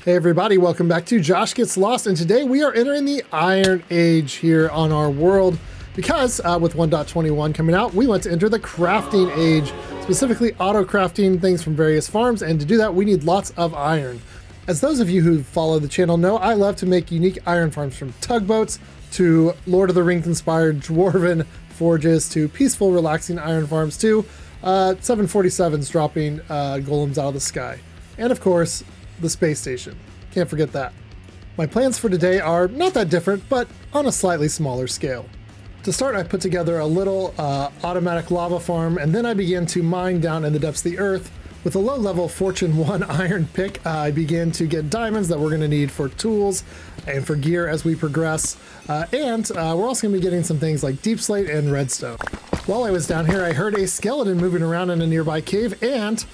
Hey everybody, welcome back to Josh Gets Lost, and today we are entering the Iron Age here on our world because with 1.21 coming out, we want to enter the crafting age, specifically auto-crafting things from various farms, and to do that we need lots of iron. As those of you who follow the channel know, I love to make unique iron farms, from tugboats to Lord of the Rings inspired dwarven forges to peaceful relaxing iron farms to 747s dropping golems out of the sky. And of course, the space station. Can't forget that. My plans for today are not that different, but on a slightly smaller scale. To start, I put together a little automatic lava farm, and then I began to mine down in the depths of the earth. With a low-level Fortune 1 iron pick, I began to get diamonds that we're going to need for tools and for gear as we progress. And we're also going to be getting some things like deep slate and redstone. While I was down here, I heard a skeleton moving around in a nearby cave, and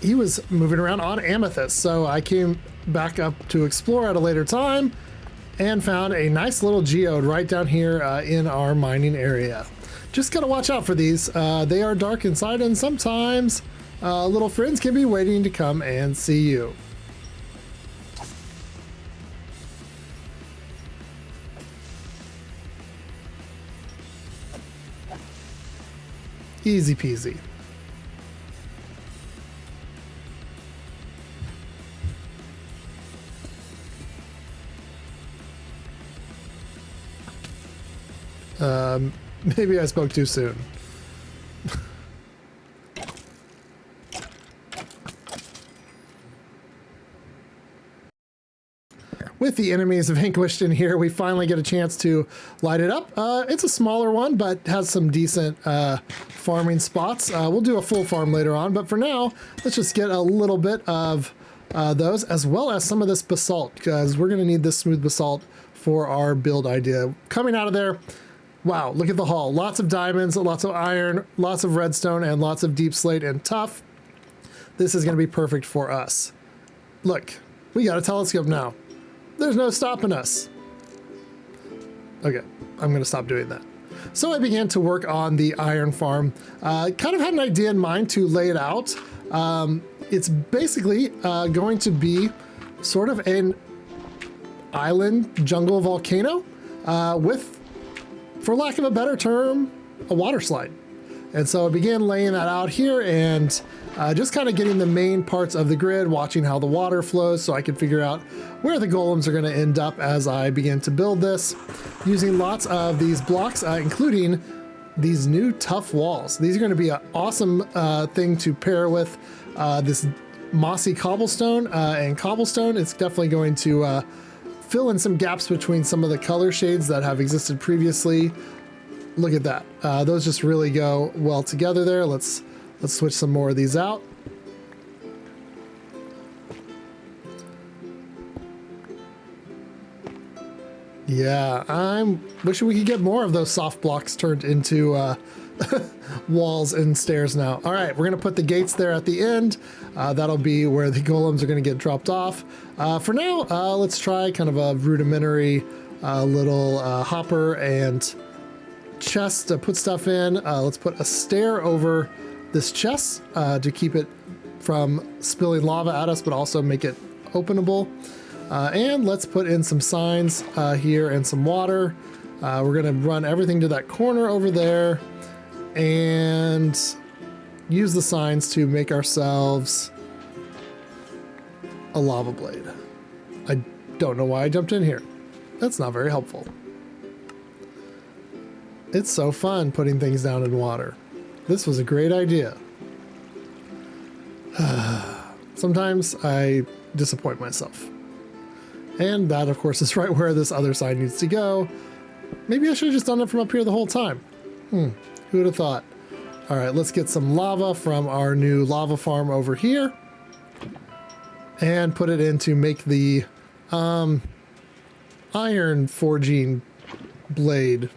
he was moving around on amethyst, so I came back up to explore at a later time and found a nice little geode right down here in our mining area. Just gotta watch out for these. They are dark inside, and sometimes little friends can be waiting to come and see you. Easy peasy. Maybe I spoke too soon. With the enemies vanquished in here, we finally get a chance to light it up. It's a smaller one, but has some decent farming spots. We'll do a full farm later on, but for now, let's just get a little bit of those, as well as some of this basalt, because we're going to need this smooth basalt for our build idea. Coming out of there, wow, look at the haul. Lots of diamonds, lots of iron, lots of redstone, and lots of deep slate and tuff. This is going to be perfect for us. Look, we got a telescope now. There's no stopping us. Okay, I'm going to stop doing that. So I began to work on the iron farm. Kind of had an idea in mind to lay it out. It's basically going to be sort of an island jungle volcano with, for lack of a better term, a water slide. And so I began laying that out here and just kind of getting the main parts of the grid, watching how the water flows so I could figure out where the golems are going to end up as I begin to build this, using lots of these blocks, including these new tough walls. These are going to be an awesome thing to pair with this mossy cobblestone and cobblestone. It's definitely going to fill in some gaps between some of the color shades that have existed previously. Look at that. Those just really go well together there. Let's switch some more of these out. Yeah, I'm wishing we could get more of those soft blocks turned into walls and stairs now. All right, we're gonna put the gates there at the end. That'll be where the golems are gonna get dropped off. For now, let's try kind of a rudimentary little hopper and chest to put stuff in. Let's put a stair over this chest to keep it from spilling lava at us, but also make it openable. And let's put in some signs here and some water. We're gonna run everything to that corner over there and use the signs to make ourselves a lava blade. I don't know why I jumped in here. That's not very helpful. It's so fun putting things down in water. This was a great idea. Sometimes I disappoint myself. And that, of course, is right where this other side needs to go. Maybe I should have just done it from up here the whole time. Who would have thought? All right, let's get some lava from our new lava farm over here and put it in to make the iron forging blade.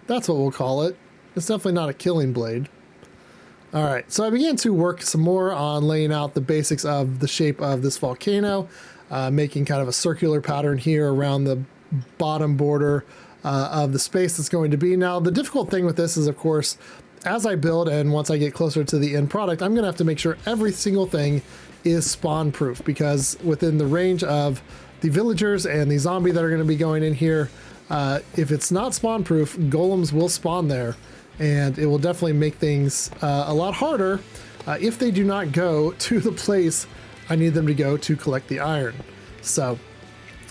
That's what we'll call it. It's definitely not a killing blade. All right, so I began to work some more on laying out the basics of the shape of this volcano, making kind of a circular pattern here around the bottom border of the space that's going to be. Now, the difficult thing with this is, of course, as I build and once I get closer to the end product, I'm gonna have to make sure every single thing is spawn proof, because within the range of the villagers and the zombie that are gonna be going in here, if it's not spawn proof, golems will spawn there, and it will definitely make things a lot harder if they do not go to the place I need them to go to collect the iron. So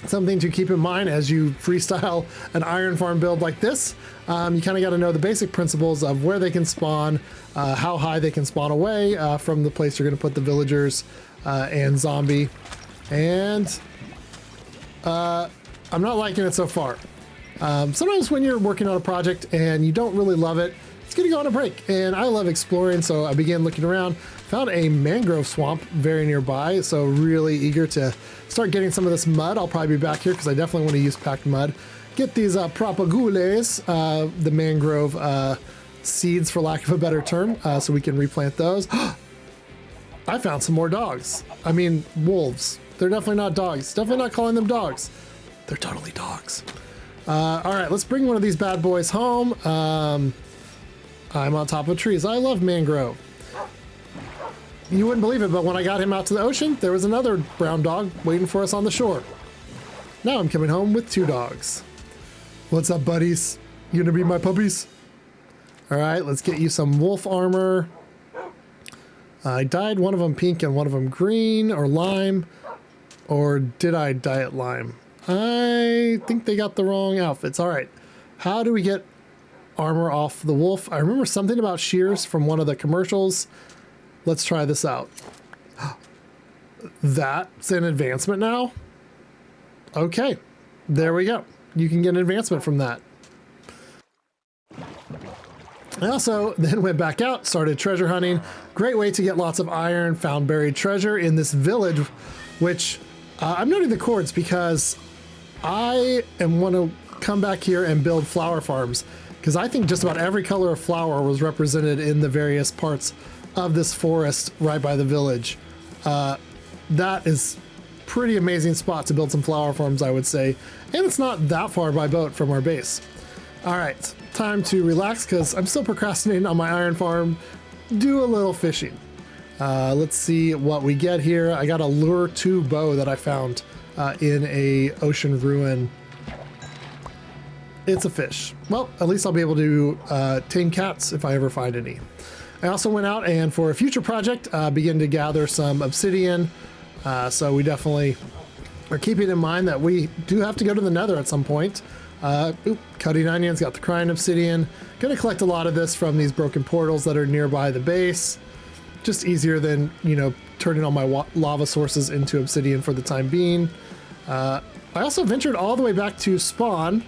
something to keep in mind as you freestyle an iron farm build like this. You kind of got to know the basic principles of where they can spawn, how high they can spawn away from the place you're going to put the villagers and zombie. And I'm not liking it so far. Sometimes when you're working on a project and you don't really love it, it's going to go on a break. And I love exploring, so I began looking around, found a mangrove swamp very nearby, so really eager to start getting some of this mud. I'll probably be back here because I definitely want to use packed mud. Get these propagules, the mangrove seeds, for lack of a better term, so we can replant those. I found some more dogs. I mean, wolves. They're definitely not dogs. Definitely not calling them dogs. They're totally dogs. All right, let's bring one of these bad boys home. I'm on top of trees. I love mangrove. You wouldn't believe it, but when I got him out to the ocean, there was another brown dog waiting for us on the shore. Now I'm coming home with 2 dogs. What's up, buddies? You gonna be my puppies? All right, let's get you some wolf armor. I dyed one of them pink and one of them green or lime. Or did I dye it lime? I think they got the wrong outfits. All right, how do we get armor off the wolf? I remember something about shears from one of the commercials. Let's try this out. That's an advancement now? Okay, there we go. You can get an advancement from that. I also then went back out, started treasure hunting. Great way to get lots of iron, found buried treasure in this village, which I'm noting the chords because I want to come back here and build flower farms, because I think just about every color of flower was represented in the various parts of this forest right by the village. That is pretty amazing spot to build some flower farms, I would say. And it's not that far by boat from our base. All right, time to relax because I'm still procrastinating on my iron farm. Do a little fishing. Let's see what we get here. I got a lure 2 bow that I found in a ocean ruin. It's a fish. Well, at least I'll be able to tame cats if I ever find any. I also went out and for a future project, begin to gather some obsidian. So we definitely are keeping in mind that we do have to go to the nether at some point. Cutting onions, got the crying obsidian. Gonna collect a lot of this from these broken portals that are nearby the base. Just easier than, you know, turning all my lava sources into obsidian for the time being. I also ventured all the way back to spawn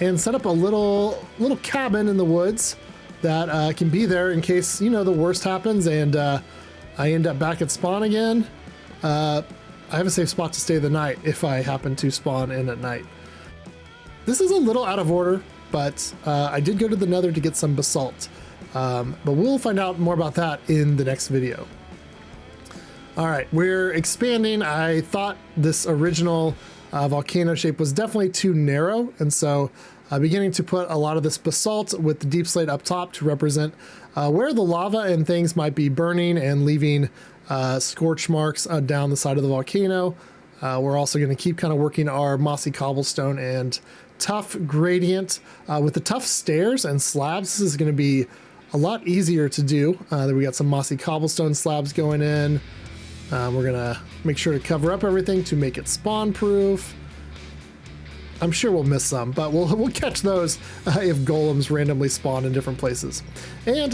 and set up a little cabin in the woods that can be there in case, you know, the worst happens and I end up back at spawn again. I have a safe spot to stay the night if I happen to spawn in at night. This is a little out of order, but I did go to the nether to get some basalt. But we'll find out more about that in the next video. All right, we're expanding. I thought this original volcano shape was definitely too narrow, and so beginning to put a lot of this basalt with the deep slate up top to represent where the lava and things might be burning and leaving scorch marks down the side of the volcano. We're also going to keep kind of working our mossy cobblestone and tough gradient. With the tough stairs and slabs, this is going to be a lot easier to do. Then we got some mossy cobblestone slabs going in. We're going to make sure to cover up everything to make it spawn proof. I'm sure we'll miss some, but we'll catch those if golems randomly spawn in different places. And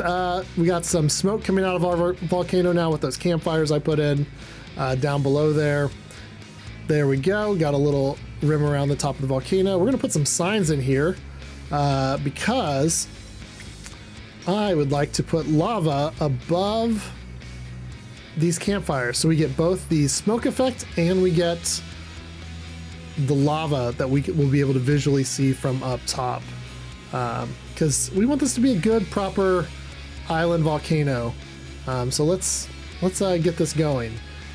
we got some smoke coming out of our volcano now with those campfires I put in down below there. There we go. Got a little rim around the top of the volcano. We're going to put some signs in here because I would like to put lava above these campfires. So we get both the smoke effect and we get the lava that we will be able to visually see from up top. Because we want this to be a good, proper island volcano. So let's get this going.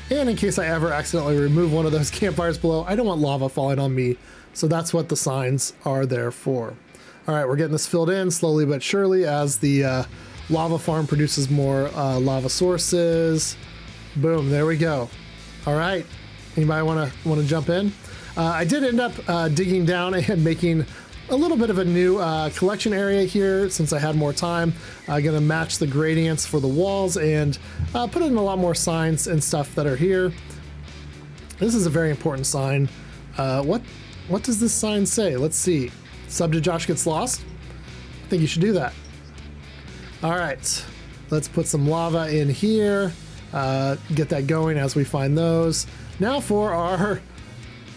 And in case I ever accidentally remove one of those campfires below, I don't want lava falling on me. So that's what the signs are there for. All right, we're getting this filled in slowly but surely as the lava farm produces more lava sources. Boom, there we go. All right, anybody want to jump in? I did end up digging down and making a little bit of a new collection area here since I had more time. I'm gonna match the gradients for the walls and put in a lot more signs and stuff that are here. This is a very important sign. What does this sign say? Let's see. Sub to Joshgetslost. I think you should do that. All right, let's put some lava in here. Get that going as we find those. Now for our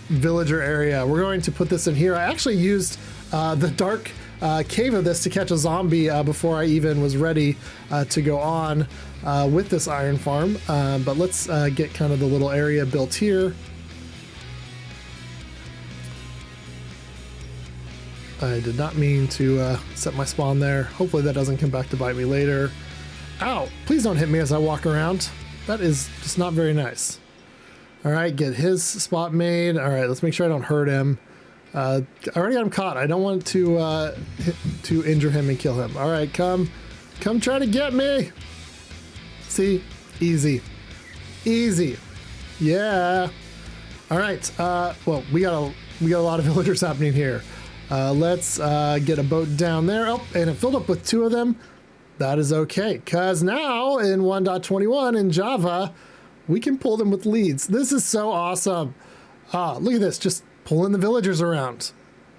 villager area, we're going to put this in here. I actually used the dark cave of this to catch a zombie before I even was ready to go on with this iron farm. But let's get kind of the little area built here. I did not mean to set my spawn there. Hopefully that doesn't come back to bite me later. Ow! Please don't hit me as I walk around. That is just not very nice. All right, get his spot made. All right, let's make sure I don't hurt him. I already got him caught. I don't want to injure him and kill him. All right, come try to get me. See, easy, easy. Yeah. All right. Well, we got a lot of villagers happening here. Let's get a boat down there. Oh, and it filled up with 2 of them. That is okay, because now in 1.21 in Java, we can pull them with leads. This is so awesome. Look at this, just pulling the villagers around.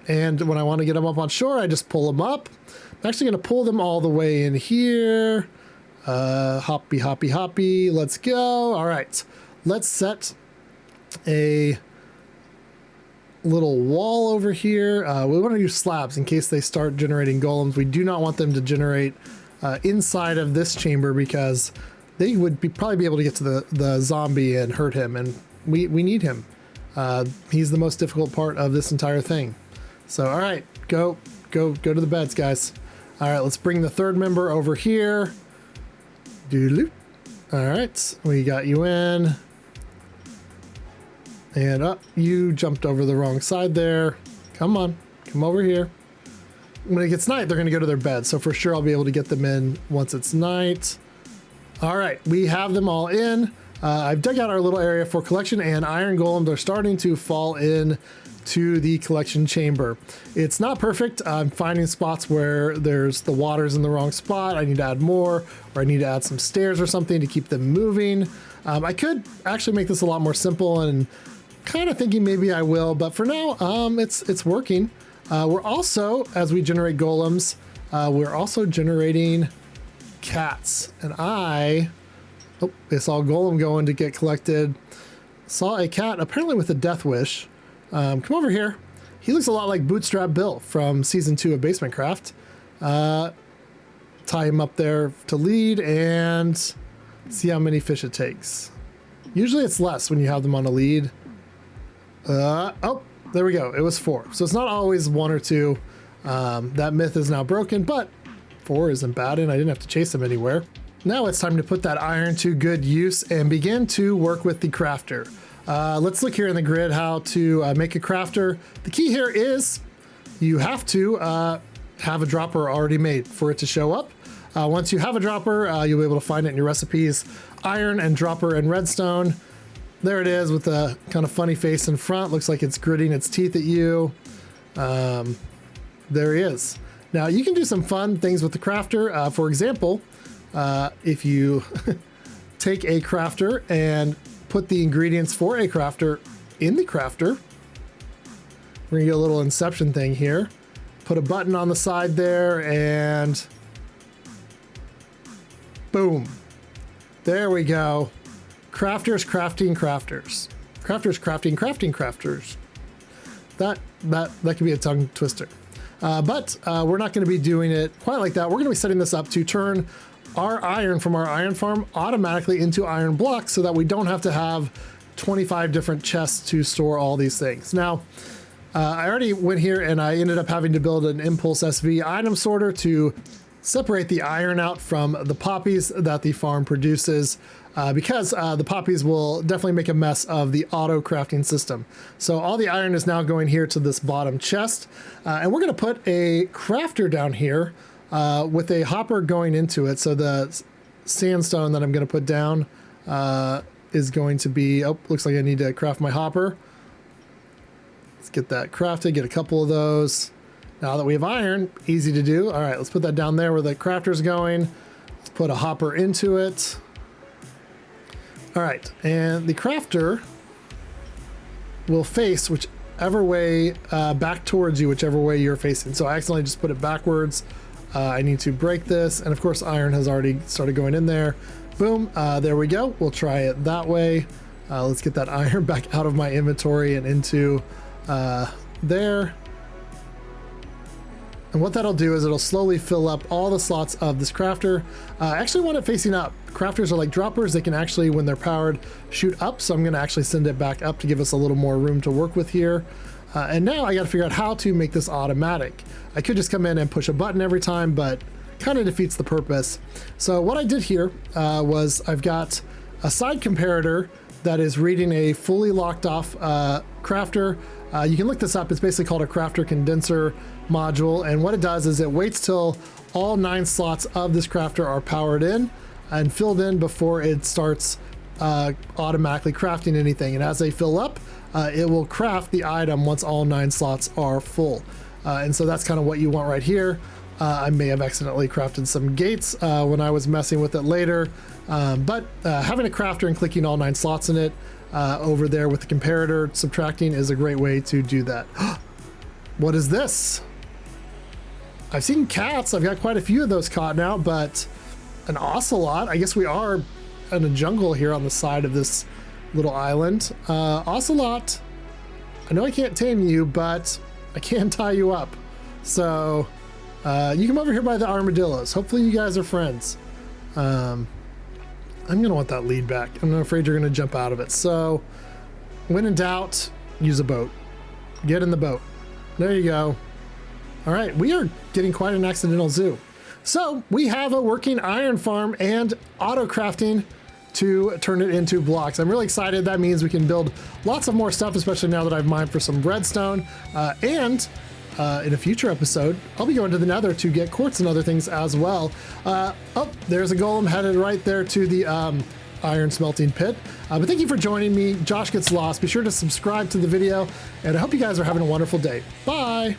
And when I want to get them up on shore, I just pull them up. I'm actually going to pull them all the way in here. Hoppy, hoppy, hoppy. Let's go. All right, let's set a little wall over here. We want to use slabs in case they start generating golems. We do not want them to generate inside of this chamber because they would probably be able to get to the zombie and hurt him, and we need him. He's the most difficult part of this entire thing. So all right, go to the beds, guys. All right, let's bring the 3rd member over here. Doodaloo. All right, we got you in. And up, you jumped over the wrong side there. Come on, come over here. When it gets night, they're gonna go to their bed. So for sure, I'll be able to get them in once it's night. All right, we have them all in. I've dug out our little area for collection, and iron golems are starting to fall in to the collection chamber. It's not perfect. I'm finding spots where the water's in the wrong spot. I need to add more, or I need to add some stairs or something to keep them moving. I could actually make this a lot more simple, and kind of thinking maybe I will, but for now, it's working. We're also, as we generate golems, we're also generating cats, and I saw a golem going to get collected. Saw a cat apparently with a death wish. Come over here. He looks a lot like Bootstrap Bill from season 2 of Basement Craft. Tie him up there to lead and see how many fish it takes. Usually it's less when you have them on a lead. Oh, there we go. It was 4. So it's not always 1 or 2. That myth is now broken, but 4 isn't bad, and I didn't have to chase them anywhere. Now it's time to put that iron to good use and begin to work with the crafter. Let's look here in the grid how to make a crafter. The key here is you have to have a dropper already made for it to show up. Once you have a dropper, you'll be able to find it in your recipes. Iron and dropper and redstone. There it is with a kind of funny face in front. Looks like it's gritting its teeth at you. There he is. Now you can do some fun things with the crafter. For example, if you take a crafter and put the ingredients for a crafter in the crafter, we're gonna get a little inception thing here. Put a button on the side there and boom. There we go. Crafters crafting crafters. Crafters crafting crafting crafters. That could be a tongue twister. But we're not going to be doing it quite like that. We're going to be setting this up to turn our iron from our iron farm automatically into iron blocks so that we don't have to have 25 different chests to store all these things. Now, I already went here and I ended up having to build an Impulse SV item sorter to separate the iron out from the poppies that the farm produces because the poppies will definitely make a mess of the auto crafting system. So all the iron is now going here to this bottom chest, and we're going to put a crafter down here with a hopper going into it. So the sandstone that I'm going to put down is going to be, oh, looks like I need to craft my hopper. Let's get that crafted, get a couple of those. Now that we have iron, easy to do. All right, let's put that down there where the crafter's going. Let's put a hopper into it. All right, and the crafter will face whichever way, back towards you, whichever way you're facing. So I accidentally just put it backwards. I need to break this, and of course iron has already started going in there. Boom, there we go. We'll try it that way. Let's get that iron back out of my inventory and into there. And what that'll do is it'll slowly fill up all the slots of this crafter. I actually want it facing up. Crafters are like droppers. They can actually, when they're powered, shoot up. So I'm going to actually send it back up to give us a little more room to work with here. And now I got to figure out how to make this automatic. I could just come in and push a button every time, but kind of defeats the purpose. So what I did here was I've got a side comparator that is reading a fully locked off crafter. You can look this up. It's basically called a crafter condenser module, and what it does is it waits till all 9 slots of this crafter are powered in and filled in before it starts automatically crafting anything. And as they fill up, it will craft the item once all 9 slots are full. And so that's kind of what you want right here. I may have accidentally crafted some gates when I was messing with it later, but having a crafter and clicking all 9 slots in it over there with the comparator subtracting is a great way to do that. What is this? I've seen cats. I've got quite a few of those caught now, but an ocelot. I guess we are in a jungle here on the side of this little island. Ocelot, I know I can't tame you, but I can tie you up. So you come over here by the armadillos. Hopefully you guys are friends. I'm gonna want that lead back. I'm afraid you're gonna jump out of it. So when in doubt, use a boat. Get in the boat. There you go. All right, we are getting quite an accidental zoo. So we have a working iron farm and auto crafting to turn it into blocks. I'm really excited. That means we can build lots of more stuff, especially now that I've mined for some redstone. In a future episode, I'll be going to the nether to get quartz and other things as well. Oh, there's a golem headed right there to the iron smelting pit. But thank you for joining me. Josh Gets Lost. Be sure to subscribe to the video, and I hope you guys are having a wonderful day. Bye.